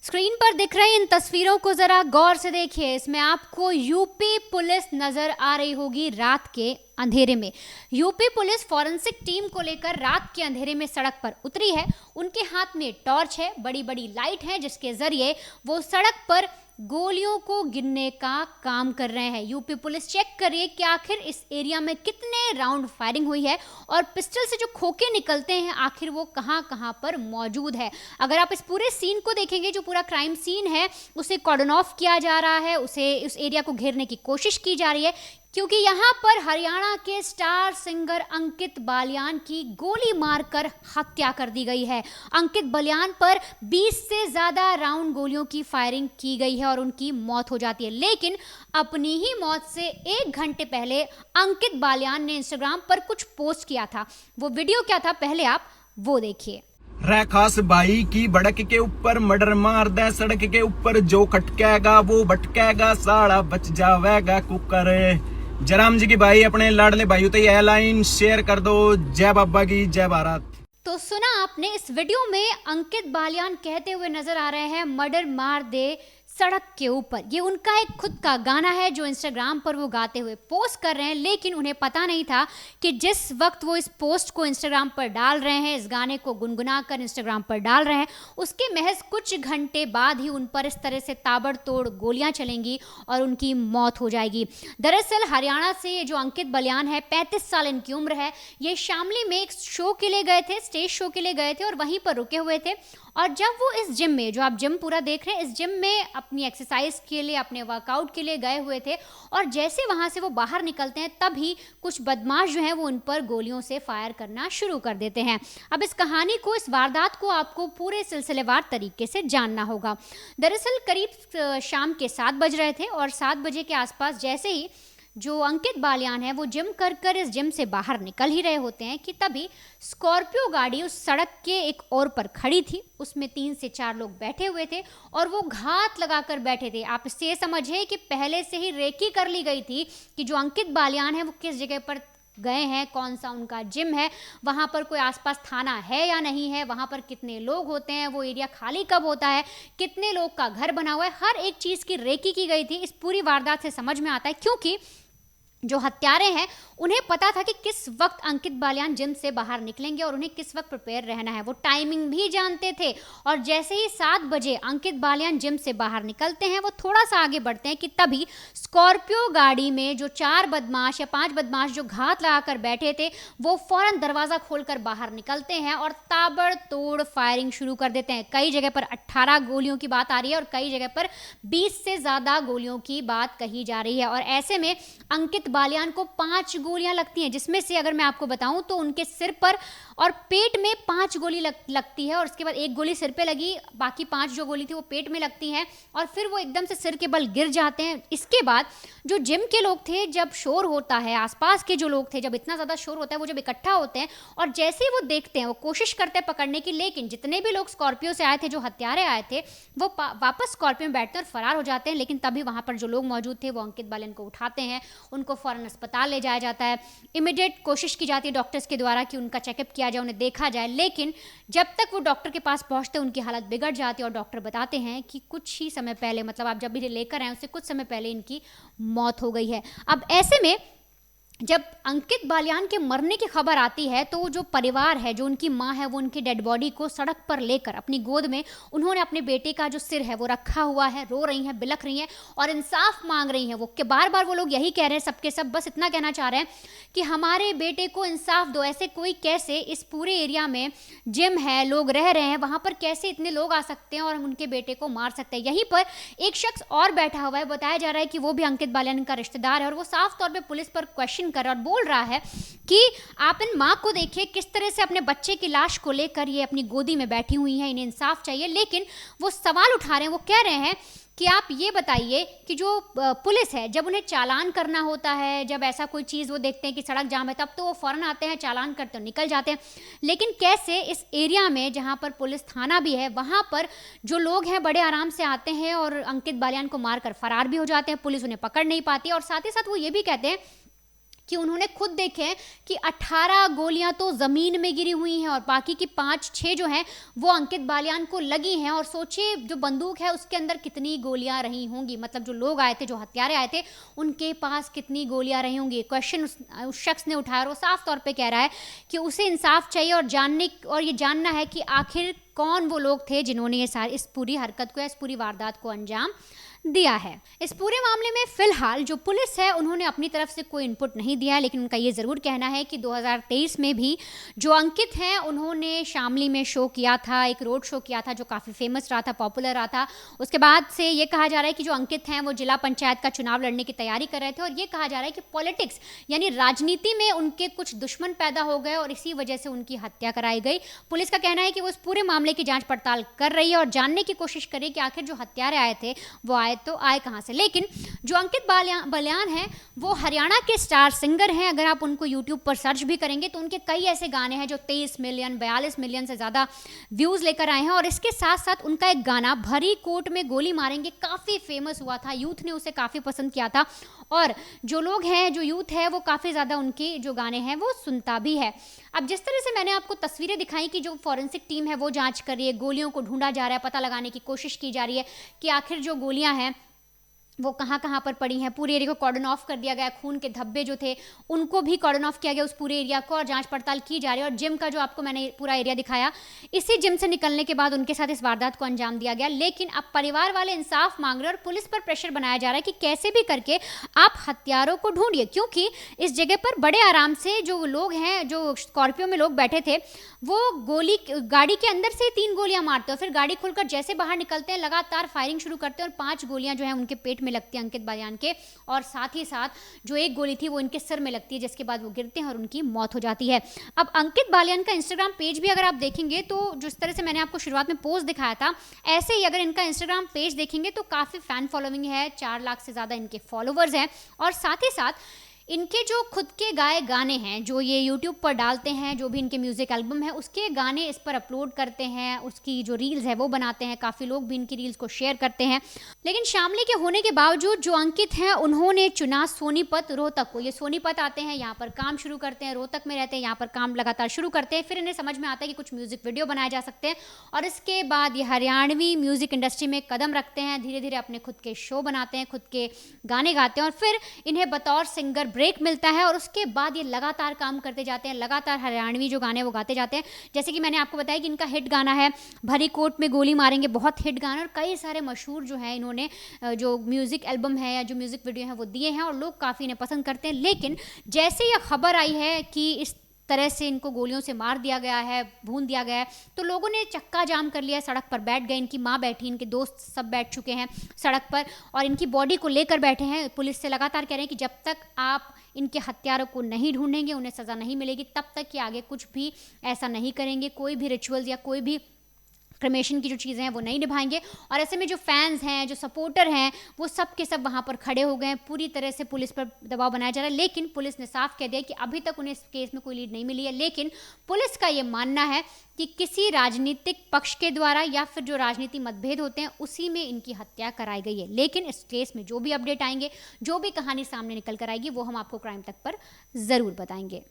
Screen पर दिख रही इन तस्वीरों को जरा गौर से देखिए। इसमें आपको यूपी पुलिस नजर आ रही होगी रात के अंधेरे में। यूपी पुलिस फॉरेंसिक टीम को लेकर रात के अंधेरे में सड़क पर उतरी है। उनके हाथ में टॉर्च है, बड़ी बड़ी लाइट है, जिसके जरिए वो सड़क पर गोलियों को गिनने का काम कर रहे हैं। यूपी पुलिस चेक कर रही है कि आखिर इस एरिया में कितने राउंड फायरिंग हुई है और पिस्टल से जो खोखे निकलते हैं आखिर वो कहां कहां पर मौजूद है। अगर आप इस पूरे सीन को देखेंगे, जो पूरा क्राइम सीन है उसे कॉर्डन ऑफ किया जा रहा है, उसे उस एरिया को घेरने की कोशिश की जा रही है, क्योंकि यहाँ पर हरियाणा के स्टार सिंगर अंकित बालियान की गोली मारकर हत्या कर दी गई है। अंकित बालियान पर 20 से ज़्यादा राउंड गोलियों की फायरिंग की गई है और उनकी मौत हो जाती है। लेकिन अपनी ही मौत से 1 घंटे पहले अंकित बालियान ने इंस्टाग्राम पर कुछ पोस्ट किया था। वो वीडियो क्या था, पहले आप वो देखिए। रे खास भाई की भड़क के ऊपर मर्डर मार दे, सड़क के ऊपर जो खटकेगा वो भटकेगा, साड़ा बच जावेगा कुकर। जयराम जी की भाई अपने लाडले भाई तो ये लाइन शेयर कर दो। जय बाबा की जय भारत। तो सुना आपने, इस वीडियो में अंकित बालियान कहते हुए नजर आ रहे हैं मर्डर मार दे सड़क के ऊपर। ये उनका एक खुद का गाना है जो इंस्टाग्राम पर वो गाते हुए पोस्ट कर रहे हैं। लेकिन उन्हें पता नहीं था कि जिस वक्त वो इस पोस्ट को इंस्टाग्राम पर डाल रहे हैं, इस गाने को गुनगुना कर इंस्टाग्राम पर डाल रहे हैं, उसके महज कुछ घंटे बाद ही उन पर इस तरह से ताबड़तोड़ गोलियां चलेंगी और उनकी मौत हो जाएगी। दरअसल हरियाणा से ये जो अंकित बालियान है, 35 साल इनकी उम्र है, ये शामली में एक शो के लिए गए थे, स्टेज शो के लिए गए थे और वहीं पर रुके हुए थे। और जब वो इस जिम में, जो आप जिम पूरा देख रहे हैं, इस जिम में अपनी एक्सरसाइज के लिए, अपने वर्कआउट के लिए गए हुए थे और जैसे वहाँ से वो बाहर निकलते हैं तभी कुछ बदमाश जो हैं वो उन पर गोलियों से फायर करना शुरू कर देते हैं। अब इस कहानी को, इस वारदात को आपको पूरे सिलसिलेवार तरीके से जानना होगा। दरअसल करीब शाम के 7 बज रहे थे और 7 बजे के आसपास जैसे ही जो अंकित बालियान है वो जिम कर कर इस जिम से बाहर निकल ही रहे होते हैं कि तभी स्कॉर्पियो गाड़ी उस सड़क के एक ओर पर खड़ी थी। उसमें 3 से 4 लोग बैठे हुए थे और वो घात लगाकर बैठे थे। आप इससे ये समझिए कि पहले से ही रेकी कर ली गई थी कि जो अंकित बालियान है वो किस जगह पर गए हैं, कौन सा उनका जिम है, वहाँ पर कोई आसपास थाना है या नहीं है, वहाँ पर कितने लोग होते हैं, वो एरिया खाली कब होता है, कितने लोग का घर बना हुआ है, हर एक चीज़ की रेकी की गई थी। इस पूरी वारदात से समझ में आता है क्योंकि जो हत्यारे हैं उन्हें पता था कि किस वक्त अंकित बालियान जिम से बाहर निकलेंगे और उन्हें किस वक्त प्रिपेयर रहना है। वो टाइमिंग भी जानते थे और जैसे ही 7 बजे अंकित बालियान जिम से बाहर निकलते हैं, वो थोड़ा सा आगे बढ़ते हैं कि तभी स्कॉर्पियो गाड़ी में जो 4 बदमाश या 5 बदमाश जो घात लगाकर बैठे थे वो फौरन दरवाज़ा खोलकर बाहर निकलते हैं और ताबड़तोड़ फायरिंग शुरू कर देते हैं। कई जगह पर 18 गोलियों की बात आ रही है और कई जगह पर 20 से ज़्यादा गोलियों की बात कही जा रही है। और ऐसे में अंकित बालियान को 5 गोलियां लगती हैं, जिसमें से अगर मैं आपको बताऊं तो उनके सिर पर और पेट में 5 गोली लगती है और उसके बाद 1 गोली सिर पे लगी, बाकी 5 जो गोली थी वो पेट में लगती हैं और फिर वो एकदम से सिर के बल गिर जाते हैं। इसके बाद जो जिम के लोग थे, जब शोर होता है, आसपास के जो लोग थे, जब इतना ज़्यादा शोर होता है, वो जब इकट्ठा होते हैं और जैसे ही वो देखते हैं, वो कोशिश करते हैं पकड़ने की, लेकिन जितने भी लोग स्कॉर्पियो से आए थे, जो हत्यारे आए थे, वो वापस स्कॉर्पियो में बैठते हैं और फरार हो जाते हैं। लेकिन तभी वहाँ पर जो लोग मौजूद थे वो अंकित बालियान को उठाते हैं, उनको फौरन अस्पताल ले जाया जाता है। इमीडिएट कोशिश की जाती है डॉक्टर्स के द्वारा कि उनका चेकअप किया जाए, उन्हें देखा जाए, लेकिन जब तक वो डॉक्टर के पास पहुंचते उनकी हालत बिगड़ जाती है और डॉक्टर बताते हैं कि कुछ ही समय पहले, मतलब आप जब भी लेकर आए उससे कुछ समय पहले इनकी मौत हो गई है। अब ऐसे में जब अंकित बालियान के मरने की खबर आती है तो जो परिवार है, जो उनकी माँ है, वो उनकी डेड बॉडी को सड़क पर लेकर अपनी गोद में उन्होंने अपने बेटे का जो सिर है वो रखा हुआ है, रो रही हैं, बिलख रही हैं और इंसाफ मांग रही हैं। वो कि बार बार वो लोग यही कह रहे हैं, सबके सब बस इतना कहना चाह रहे हैं कि हमारे बेटे को इंसाफ दो। ऐसे कोई कैसे, इस पूरे एरिया में जिम है, लोग रह रहे हैं, वहाँ पर कैसे इतने लोग आ सकते हैं और हम उनके बेटे को मार सकते हैं। यहीं पर एक शख्स और बैठा हुआ है, बताया जा रहा है कि वो भी अंकित बालियान का रिश्तेदार है और वो साफ तौर पर पुलिस पर क्वेश्चन कर और बोल रहा है कि आप इन माँ को देखिए किस तरह से अपने बच्चे की लाश को लेकर ये अपनी गोदी में बैठी हुई हैं, इन्हें इंसाफ चाहिए। लेकिन वो सवाल उठा रहे हैं, वो कह रहे हैं कि आप ये बताइए कि जो पुलिस है, जब उन्हें चालान करना होता है, जब ऐसा कोई चीज़ वो देखते हैं कि सड़क जाम है, तब तो वो फ़ौरन आते हैं, चालान करते हैं, निकल जाते हैं। लेकिन कैसे इस एरिया में जहाँ पर पुलिस थाना भी है, वहाँ पर जो लोग हैं बड़े आराम से आते हैं और अंकित बालियान को मारकर फरार भी हो जाते हैं, पुलिस उन्हें पकड़ नहीं पाती। और साथ ही साथ वो ये भी कहते हैं कि उन्होंने खुद देखे हैं कि 18 गोलियां तो ज़मीन में गिरी हुई हैं और बाकी की 5-6 जो हैं वो अंकित बालियान को लगी हैं। और सोचिए जो बंदूक है उसके अंदर कितनी गोलियां रही होंगी, मतलब जो लोग आए थे, जो हत्यारे आए थे, उनके पास कितनी गोलियां रही होंगी। क्वेश्चन उस शख्स ने उठाया और वो साफ तौर पे कह रहा है कि उसे इंसाफ चाहिए और ये जानना है कि आखिर कौन वो लोग थे जिन्होंने इस पूरी हरकत को या इस पूरी वारदात को अंजाम दिया है। इस पूरे मामले में फिलहाल जो पुलिस है उन्होंने अपनी तरफ से कोई इनपुट नहीं दिया है, लेकिन उनका ये ज़रूर कहना है कि 2023 में भी जो अंकित हैं उन्होंने शामली में शो किया था, एक रोड शो किया था जो काफ़ी फेमस रहा था, पॉपुलर रहा था। उसके बाद से ये कहा जा रहा है कि जो अंकित हैं वो जिला पंचायत का चुनाव लड़ने की तैयारी कर रहे थे और ये कहा जा रहा है कि पॉलिटिक्स यानी राजनीति में उनके कुछ दुश्मन पैदा हो गए और इसी वजह से उनकी हत्या कराई गई। पुलिस का कहना है कि वो इस पूरे मामले की जाँच पड़ताल कर रही है और जानने की कोशिश कर रही है कि आखिर जो हत्यारे आए थे वो तो आए कहां से। लेकिन जो अंकित बालियान हैं वो हरियाणा के स्टार सिंगर हैं। अगर आप उनको यूट्यूब पर सर्च भी करेंगे तो उनके कई ऐसे गाने हैं जो 23 मिलियन 42 मिलियन से ज़्यादा व्यूज़ लेकर आए हैं। और इसके साथ साथ उनका एक गाना भरी कोट में गोली मारेंगे काफ़ी फेमस हुआ था, यूथ ने उसे काफ़ी पसंद किया था और जो लोग हैं, जो यूथ है वो काफ़ी ज़्यादा उनके जो गाने हैं वो सुनता भी है। अब जिस तरह से मैंने आपको तस्वीरें दिखाई कि जो फॉरेंसिक टीम है वो जांच कर रही है, गोलियों को ढूंढा जा रहा है, पता लगाने की कोशिश की जा रही है कि आखिर जो गोलियां हैं वो कहाँ कहाँ पर पड़ी हैं। पूरे एरिया को कॉर्डन ऑफ कर दिया गया, खून के धब्बे जो थे उनको भी कॉर्डन ऑफ किया गया उस पूरे एरिया को और जांच पड़ताल की जा रही है। और जिम का जो आपको मैंने पूरा एरिया दिखाया, इसी जिम से निकलने के बाद उनके साथ इस वारदात को अंजाम दिया गया। लेकिन अब परिवार वाले इंसाफ मांग रहे हैं और पुलिस पर प्रेशर बनाया जा रहा है कि कैसे भी करके आप हत्यारों को ढूंढिए, क्योंकि इस जगह पर बड़े आराम से जो लोग हैं, जो स्कॉर्पियो में लोग बैठे थे, वो गाड़ी के अंदर से 3 गोलियां मारते हैं, फिर गाड़ी खुलकर जैसे बाहर निकलते हैं लगातार फायरिंग शुरू करते हैं और 5 गोलियां जो है उनके पेट में लगती है अंकित बालियान के, और साथ ही साथ जो एक गोली थी वो इनके सिर में लगती है, जिसके बाद वो गिरते हैं और उनकी मौत हो जाती है। अब अंकित बालियान का इंस्टाग्राम पेज भी अगर आप देखेंगे तो जिस तरह से मैंने आपको शुरुआत में पोस्ट दिखाया था, ऐसे ही अगर इनका इंस्टाग्राम पेज देखेंगे तो काफ़ी फैन फॉलोइंग है, 4 लाख से ज़्यादा इनके फॉलोवर्स हैं। और साथ ही साथ इनके जो खुद के गाए गाने हैं जो ये यूट्यूब पर डालते हैं, जो भी इनके म्यूज़िक एल्बम है उसके गाने इस पर अपलोड करते हैं, उसकी जो रील्स है वो बनाते हैं, काफ़ी लोग भी इनकी रील्स को शेयर करते हैं। लेकिन शामली के होने के बावजूद जो अंकित हैं उन्होंने चुना सोनीपत रोहतक को। ये सोनीपत आते हैं, यहाँ पर काम शुरू करते हैं, रोहतक में रहते हैं, यहाँ पर काम लगातार शुरू करते हैं, फिर इन्हें समझ में आता है कि कुछ म्यूज़िक वीडियो बनाए जा सकते हैं और इसके बाद ये हरियाणवी म्यूज़िक इंडस्ट्री में कदम रखते हैं, धीरे धीरे अपने खुद के शो बनाते हैं, खुद के गाने गाते हैं और फिर इन्हें बतौर सिंगर ब्रेक मिलता है और उसके बाद ये लगातार काम करते जाते हैं, लगातार हरियाणवी जो गाने वो गाते जाते हैं। जैसे कि मैंने आपको बताया कि इनका हिट गाना है भरी कोट में गोली मारेंगे, बहुत हिट गाना, और कई सारे मशहूर जो है इन्होंने जो म्यूज़िक एल्बम है या जो म्यूज़िक वीडियो है वो दिए हैं और लोग काफ़ी इन्हें पसंद करते हैं। लेकिन जैसे ये खबर आई है कि इस तरह से इनको गोलियों से मार दिया गया है, भून दिया गया है, तो लोगों ने चक्का जाम कर लिया, सड़क पर बैठ गए, इनकी माँ बैठी, इनके दोस्त सब बैठ चुके हैं सड़क पर और इनकी बॉडी को लेकर बैठे हैं। पुलिस से लगातार कह रहे हैं कि जब तक आप इनके हत्यारों को नहीं ढूंढेंगे, उन्हें सज़ा नहीं मिलेगी, तब तक कि आगे कुछ भी ऐसा नहीं करेंगे, कोई भी रिचुअल्स या कोई भी क्रिमेशन की जो चीज़ें हैं वो नहीं निभाएंगे। और ऐसे में जो फैंस हैं, जो सपोर्टर हैं, वो सब के सब वहाँ पर खड़े हो गए हैं, पूरी तरह से पुलिस पर दबाव बनाया जा रहा है। लेकिन पुलिस ने साफ कह दिया कि अभी तक उन्हें इस केस में कोई लीड नहीं मिली है। लेकिन पुलिस का ये मानना है कि किसी राजनीतिक पक्ष के द्वारा या फिर जो राजनीति मतभेद होते हैं उसी में इनकी हत्या कराई गई है। लेकिन इस केस में जो भी अपडेट आएंगे, जो भी कहानी सामने निकल कर आएगी, वो हम आपको क्राइम तक पर ज़रूर बताएंगे।